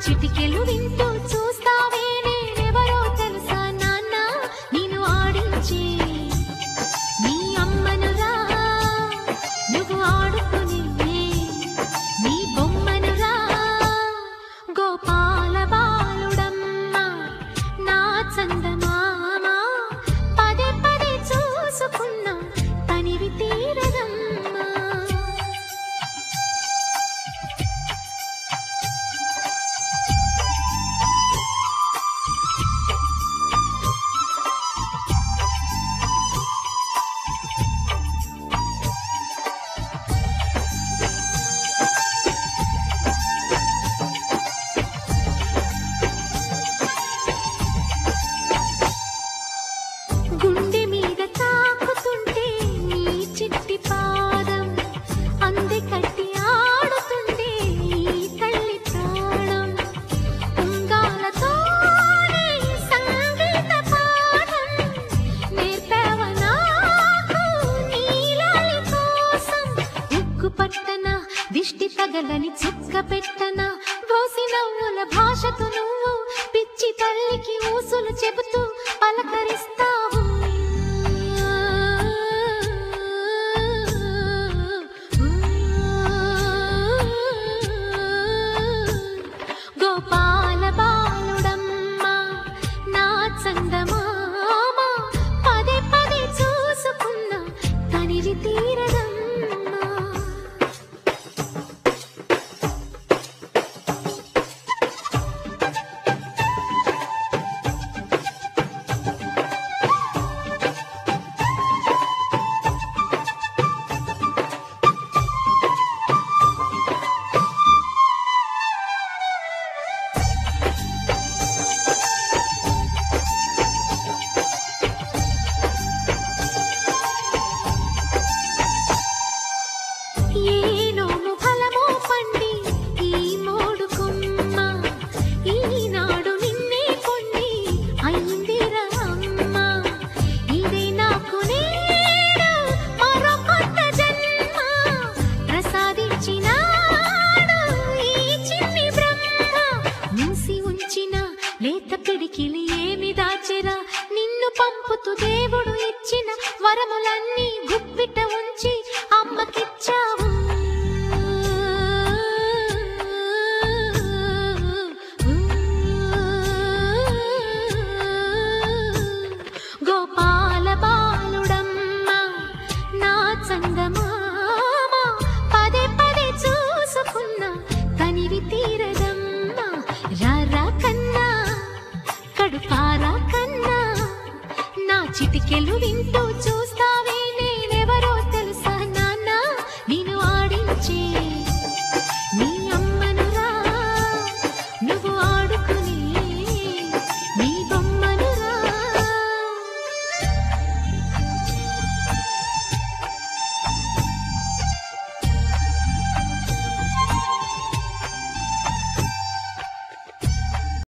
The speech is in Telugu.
చిటికెలు వింటూ చూస్తావే నేనెవరో తెలుసా నాన్న నిన్ను ఆడించే నీ అమ్మనురా నువ్వు ఆడుకునే నీ బొమ్మనురా గోపాల బాలుడమ్మ నా చందమామ పదే పదే చూసుకున్నా తనివి తీరదమ్మా గుండె మీద తాకుతుంటే నీ చిట్టి పాదం అందే కట్టి ఆడుతుండే ఈ తల్లి ప్రాణం ఉంగాలతోనే సంగీత పాఠం నేర్పావ నాకు నీలాలి కోసం ఉక్కు పట్టన దిష్టి తగలని చుక్క పెట్టన బోసి నవ్వుల భాషతో నువ్వు పిచ్చి తల్లికి ఊసులు చెబుతూ పలకరిస్తావు గోపాల బాలుడమ్మ నా చందమామ పదే పదే చూసుకున్నా తనివి తీరదమ్మా ఏనోము ఫలమో పండి ఈ మోడుకుమ్మ ఈనాడు నిన్నే కొండి అయిందిరా అమ్మ ఇదే నాకు నేడు మరో కొత్త జన్మ ప్రసాదించినాడు ఈ చిన్ని బ్రహ్మ మూసి ఉంచిన లేత పిడికిలి ఏమి దాచెరా నిన్ను పంపుతూ దేవుడు ఇచ్చిన వరములన్నీ గుప్పిట ఉంచి అమ్మకిచ్చావు గోపాల బాలుడమ్మ నా చందమామ పదే పదే చూసుకున్నా తనివి తీరదమ్మా రారా కన్నా కడుపారా కన్నా నా చిటికెలు వింటూ